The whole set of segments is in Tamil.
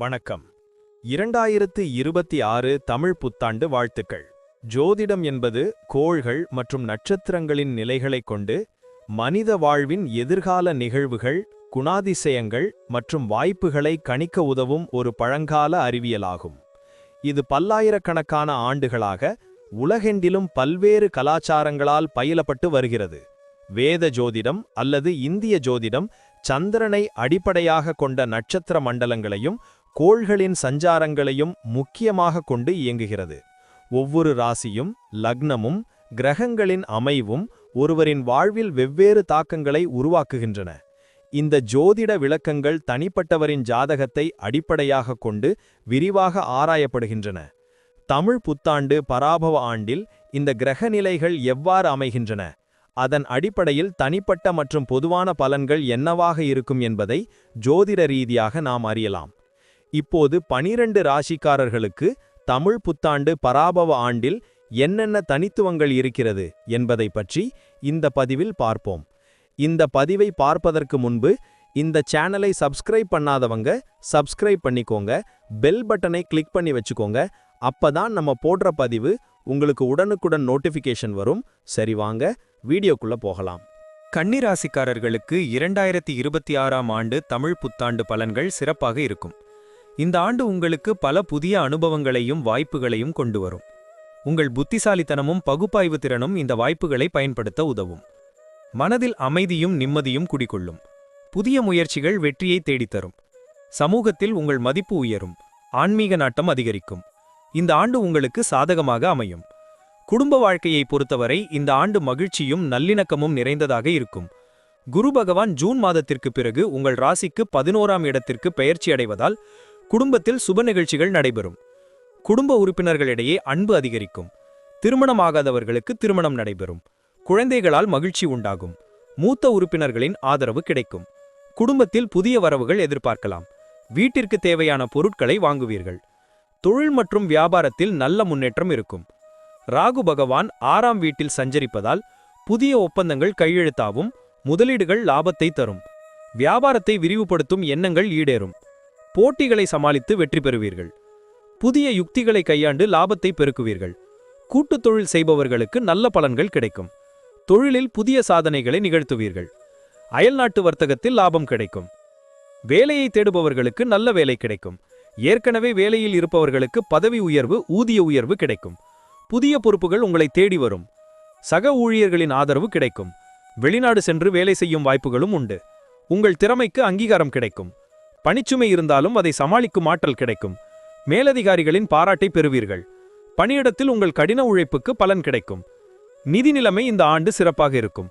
வணக்கம். 2026 தமிழ் புத்தாண்டு வாழ்த்துக்கள். ஜோதிடம் என்பது கோள்கள் மற்றும் நட்சத்திரங்களின் நிலைகளைக் கொண்டு மனித வாழ்வின் எதிர்கால நிகழ்வுகள், குணாதிசயங்கள் மற்றும் வாய்ப்புகளை கணிக்க உதவும் ஒரு பழங்கால அறிவியலாகும். இது பல்லாயிரக்கணக்கான ஆண்டுகளாக உலகெங்கிலும் பல்வேறு கலாச்சாரங்களால் பயிலப்பட்டு வருகிறது. வேத ஜோதிடம் அல்லது இந்திய ஜோதிடம் சந்திரனை அடிப்படையாக கொண்ட நட்சத்திர மண்டலங்களையும் கோள்களின் சஞ்சாரங்களையும் முக்கியமாக கொண்டு இயங்குகிறது. ஒவ்வொரு ராசியும் லக்னமும் கிரகங்களின் அமைவும் ஒருவரின் வாழ்வில் வெவ்வேறு தாக்கங்களை உருவாக்குகின்றன. இந்த ஜோதிட விளக்கங்கள் தனிப்பட்டவரின் ஜாதகத்தை அடிப்படையாக கொண்டு விரிவாக ஆராயப்படுகின்றன. தமிழ் புத்தாண்டு பராபவ ஆண்டில் இந்த கிரகநிலைகள் எவ்வாறு அமைகின்றன, அதன் அடிப்படையில் தனிப்பட்ட மற்றும் பொதுவான பலன்கள் என்னவாக இருக்கும் என்பதை ஜோதிட ரீதியாக நாம் அறியலாம். இப்போது 12 ராசிக்காரர்களுக்கு தமிழ் புத்தாண்டு பராபவ ஆண்டில் என்னென்ன தனித்துவங்கள் இருக்கிறது என்பதை பற்றி இந்த பதிவில் பார்ப்போம். இந்த பதிவை பார்ப்பதற்கு முன்பு இந்த சேனலை சப்ஸ்கிரைப் பண்ணாதவங்க சப்ஸ்கிரைப் பண்ணிக்கோங்க, பெல் பட்டனை கிளிக் பண்ணி வச்சுக்கோங்க. அப்பதான் நம்ம போடுற பதிவு உங்களுக்கு உடனுக்குடன் நோட்டிஃபிகேஷன் வரும். சரி, வாங்க வீடியோக்குள்ள போகலாம். கன்னிராசிக்காரர்களுக்கு 2026ஆம் ஆண்டு தமிழ் புத்தாண்டு பலன்கள் சிறப்பாக இருக்கும். இந்த ஆண்டு உங்களுக்கு பல புதிய அனுபவங்களையும் வாய்ப்புகளையும் கொண்டு வரும். உங்கள் புத்திசாலித்தனமும் பகுப்பாய்வு திறனும் இந்த வாய்ப்புகளை பயன்படுத்த உதவும். மனதில் அமைதியும் நிம்மதியும் குடிகொள்ளும். புதிய முயற்சிகள் வெற்றியை தேடித்தரும். சமூகத்தில் உங்கள் மதிப்பு உயரும். ஆன்மீக நாட்டம் அதிகரிக்கும். இந்த ஆண்டு உங்களுக்கு சாதகமாக அமையும். குடும்ப வாழ்க்கையை பொறுத்தவரை இந்த ஆண்டு மகிழ்ச்சியும் நல்லிணக்கமும் நிறைந்ததாக இருக்கும். குரு பகவான் ஜூன் மாதத்திற்கு பிறகு உங்கள் ராசிக்கு 11ஆம் இடத்திற்கு பெயர்ச்சி அடைவதால் குடும்பத்தில் சுப நிகழ்ச்சிகள் நடைபெறும். குடும்ப உறுப்பினர்களிடையே அன்பு அதிகரிக்கும். திருமணமாகாதவர்களுக்கு திருமணம் நடைபெறும். குழந்தைகளால் மகிழ்ச்சி உண்டாகும். மூத்த உறுப்பினர்களின் ஆதரவு கிடைக்கும். குடும்பத்தில் புதிய வரவுகள் எதிர்பார்க்கலாம். வீட்டிற்கு தேவையான பொருட்களை வாங்குவீர்கள். தொழில் மற்றும் வியாபாரத்தில் நல்ல முன்னேற்றம் இருக்கும். ராகு பகவான் 6ஆம் வீட்டில் சஞ்சரிப்பதால் புதிய ஒப்பந்தங்கள் கையெழுத்தாகும். முதலீடுகள் லாபத்தை தரும். வியாபாரத்தை விரிவுபடுத்தும் எண்ணங்கள் ஈடேறும். போட்டிகளை சமாளித்து வெற்றி பெறுவீர்கள். புதிய யுக்திகளை கையாண்டு லாபத்தை பெருக்குவீர்கள். கூட்டுத் தொழில் செய்பவர்களுக்கு நல்ல பலன்கள் கிடைக்கும். தொழிலில் புதிய சாதனைகளை நிகழ்த்துவீர்கள். அயல்நாட்டு வர்த்தகத்தில் லாபம் கிடைக்கும். வேலையை தேடுபவர்களுக்கு நல்ல வேலை கிடைக்கும். ஏற்கனவே வேலையில் இருப்பவர்களுக்கு பதவி உயர்வு, ஊதிய உயர்வு கிடைக்கும். புதிய பொறுப்புகள் உங்களை தேடி வரும். சக ஊழியர்களின் ஆதரவு கிடைக்கும். வெளிநாடு சென்று வேலை செய்யும் வாய்ப்புகளும் உண்டு. உங்கள் திறமைக்கு அங்கீகாரம் கிடைக்கும். பணிச்சுமை இருந்தாலும் அதை சமாளிக்கும் ஆற்றல் கிடைக்கும். மேலதிகாரிகளின் பாராட்டை பெறுவீர்கள். பணியிடத்தில் உங்கள் கடின உழைப்புக்கு பலன் கிடைக்கும். நிதி நிலைமை இந்த ஆண்டு சிறப்பாக இருக்கும்.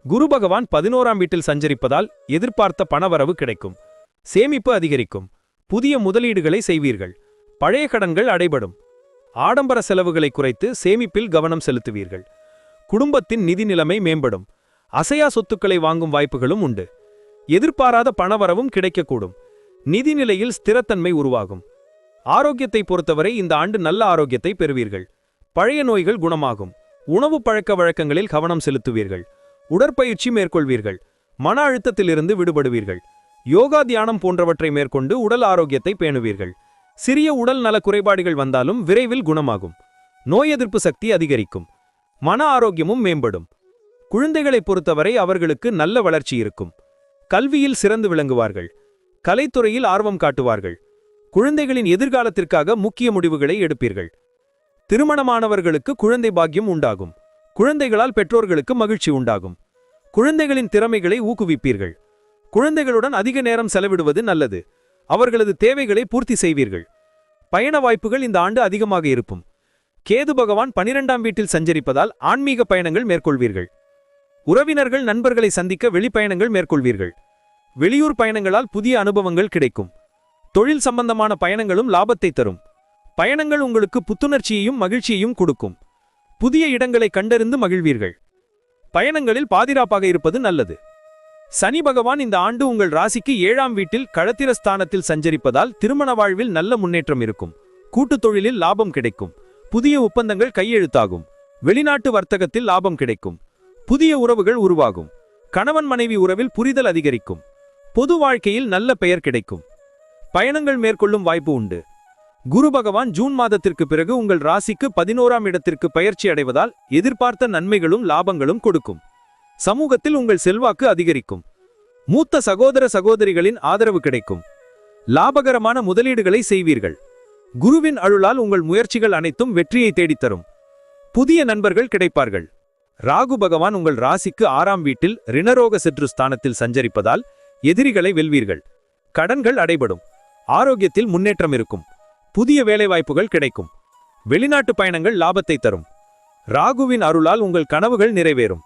குரு பகவான் 11ஆம் வீட்டில் சஞ்சரிப்பதால் எதிர்பார்த்த பணவரவு கிடைக்கும். சேமிப்பு அதிகரிக்கும். புதிய முதலீடுகளை செய்வீர்கள். பழைய கடன்கள் அடைபடும். ஆடம்பர செலவுகளை குறைத்து சேமிப்பில் கவனம் செலுத்துவீர்கள். குடும்பத்தின் நிதி நிலைமை மேம்படும். அசையா சொத்துக்களை வாங்கும் வாய்ப்புகளும் உண்டு. எதிர்பாராத பணவரவும் கிடைக்கக்கூடும். நிதிநிலையில் ஸ்திரத்தன்மை உருவாகும். ஆரோக்கியத்தை பொறுத்தவரை இந்த ஆண்டு நல்ல ஆரோக்கியத்தை பெறுவீர்கள். பழைய நோய்கள் குணமாகும். உணவு பழக்க வழக்கங்களில் கவனம் செலுத்துவீர்கள். உடற்பயிற்சி மேற்கொள்வீர்கள். மன அழுத்தத்திலிருந்து விடுபடுவீர்கள். யோகா, தியானம் போன்றவற்றை மேற்கொண்டு உடல் ஆரோக்கியத்தை பேணுவீர்கள். சிறிய உடல் நல குறைபாடுகள் வந்தாலும் விரைவில் குணமாகும். நோய் எதிர்ப்பு சக்தி அதிகரிக்கும். மன ஆரோக்கியமும் மேம்படும். குழந்தைகளை பொறுத்தவரை அவர்களுக்கு நல்ல வளர்ச்சி இருக்கும். கல்வியில் சிறந்து விளங்குவார்கள். கலைத்துறையில் ஆர்வம் காட்டுவார்கள். குழந்தைகளின் எதிர்காலத்திற்காக முக்கிய முடிவுகளை எடுப்பீர்கள். திருமணமானவர்களுக்கு குழந்தை பாக்கியம் உண்டாகும். குழந்தைகளால் பெற்றோர்களுக்கு மகிழ்ச்சி உண்டாகும். குழந்தைகளின் திறமைகளை ஊக்குவிப்பீர்கள். குழந்தைகளுடன் அதிக நேரம் செலவிடுவது நல்லது. அவர்களது தேவைகளை பூர்த்தி செய்வீர்கள். பயண வாய்ப்புகள் இந்த ஆண்டு அதிகமாக இருக்கும். கேது பகவான் 12ஆம் வீட்டில் சஞ்சரிப்பதால் ஆன்மீக பயணங்கள் மேற்கொள்வீர்கள். உறவினர்கள், நண்பர்களை சந்திக்க வெளிப்பயணங்கள் மேற்கொள்வீர்கள். வெளியூர் பயணங்களால் புதிய அனுபவங்கள் கிடைக்கும். தொழில் சம்பந்தமான பயணங்களும் லாபத்தை தரும். பயணங்கள் உங்களுக்கு புத்துணர்ச்சியையும் மகிழ்ச்சியையும் கொடுக்கும். புதிய இடங்களை கண்டறிந்து மகிழ்வீர்கள். பயணங்களில் பாதுகாப்பாக இருப்பது நல்லது. சனி பகவான் இந்த ஆண்டு உங்கள் ராசிக்கு 7ஆம் வீட்டில் களத்திரஸ்தானத்தில் சஞ்சரிப்பதால் திருமண வாழ்வில் நல்ல முன்னேற்றம் இருக்கும். கூட்டுத் தொழிலில் லாபம் கிடைக்கும். புதிய ஒப்பந்தங்கள் கையெழுத்தாகும். வெளிநாட்டு வர்த்தகத்தில் லாபம் கிடைக்கும். புதிய உறவுகள் உருவாகும். கணவன் மனைவி உறவில் புரிதல் அதிகரிக்கும். பொது வாழ்க்கையில் நல்ல பெயர் கிடைக்கும். பயணங்கள் மேற்கொள்ளும் வாய்ப்பு உண்டு. குரு பகவான் ஜூன் மாதத்திற்கு பிறகு உங்கள் ராசிக்கு 11ஆம் இடத்திற்கு பயிற்சி அடைவதால் எதிர்பார்த்த நன்மைகளும் லாபங்களும் கொடுக்கும். சமூகத்தில் உங்கள் செல்வாக்கு அதிகரிக்கும். மூத்த சகோதர சகோதரிகளின் ஆதரவு கிடைக்கும். லாபகரமான முதலீடுகளை செய்வீர்கள். குருவின் அருளால் உங்கள் முயற்சிகள் அனைத்தும் வெற்றியை தேடித்தரும். புதிய நண்பர்கள் கிடைப்பார்கள். ராகு பகவான் உங்கள் ராசிக்கு 6ஆம் வீட்டில் ரிணரோக சத்ரு ஸ்தானத்தில் சஞ்சரிப்பதால் எதிரிகளை வெல்வீர்கள். கடன்கள் அடைபடும். ஆரோக்கியத்தில் முன்னேற்றம் இருக்கும். புதிய வேலைவாய்ப்புகள் கிடைக்கும். வெளிநாட்டு பயணங்கள் லாபத்தை தரும். ராகுவின் அருளால் உங்கள் கனவுகள் நிறைவேறும்.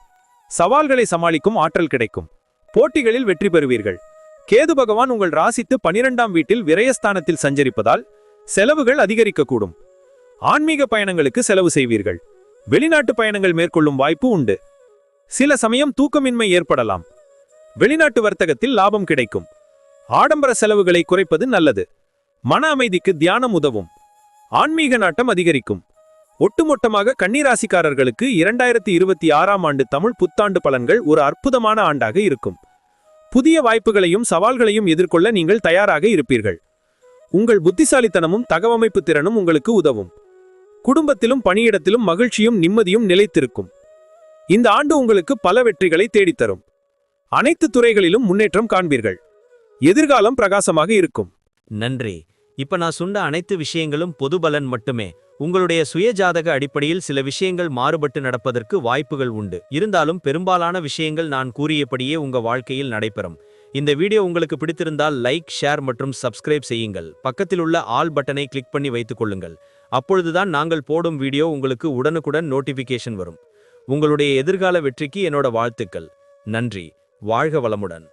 சவால்களை சமாளிக்கும் ஆற்றல் கிடைக்கும். போட்டிகளில் வெற்றி பெறுவீர்கள். கேது பகவான் உங்கள் ராசிக்கு 12ஆம் வீட்டில் விரயஸ்தானத்தில் சஞ்சரிப்பதால் செலவுகள் அதிகரிக்கக்கூடும். ஆன்மீக பயணங்களுக்கு செலவு செய்வீர்கள். வெளிநாட்டு பயணங்கள் மேற்கொள்ளும் வாய்ப்பு உண்டு. சில சமயம் தூக்கமின்மை ஏற்படலாம். வெளிநாட்டு வர்த்தகத்தில் லாபம் கிடைக்கும். ஆடம்பர செலவுகளை குறைப்பது நல்லது. மன அமைதிக்கு தியானம் உதவும். ஆன்மீக நாட்டம் அதிகரிக்கும். ஒட்டுமொத்தமாக கன்னிராசிக்காரர்களுக்கு 2026ஆம் ஆண்டு தமிழ் புத்தாண்டு பலன்கள் ஒரு அற்புதமான ஆண்டாக இருக்கும். புதிய வாய்ப்புகளையும் சவால்களையும் எதிர்கொள்ள நீங்கள் தயாராக இருப்பீர்கள். உங்கள் புத்திசாலித்தனமும் தகவமைப்பு திறனும் உங்களுக்கு உதவும். குடும்பத்திலும் பணியிடத்திலும் மகிழ்ச்சியும் நிம்மதியும் நிலைத்திருக்கும். இந்த ஆண்டு உங்களுக்கு பல வெற்றிகளை தேடித்தரும். அனைத்து துறைகளிலும் முன்னேற்றம் காண்பீர்கள். எதிர்காலம் பிரகாசமாக இருக்கும். நன்றி. இப்ப நான் சொன்ன அனைத்து விஷயங்களும் பொது பலன் மட்டுமே. உங்களுடைய சுயஜாதக அடிப்படையில் சில விஷயங்கள் மாறுபட்டு நடப்பதற்கு வாய்ப்புகள் உண்டு. இருந்தாலும் பெரும்பாலான விஷயங்கள் நான் கூறியபடியே உங்க வாழ்க்கையில் நடைபெறும். இந்த வீடியோ உங்களுக்கு பிடித்திருந்தால் லைக், ஷேர் மற்றும் சப்ஸ்கிரைப் செய்யுங்கள். பக்கத்தில் உள்ள ஆல் பட்டனை கிளிக் பண்ணி வைத்துக் கொள்ளுங்கள். அப்பொழுதுதான் நாங்கள் போடும் வீடியோ உங்களுக்கு உடனுக்குடன் நோட்டிபிகேஷன் வரும். உங்களுடைய எதிர்கால வெற்றிக்கு என்னோட வாழ்த்துக்கள். நன்றி. வாழ்க வளமுடன்.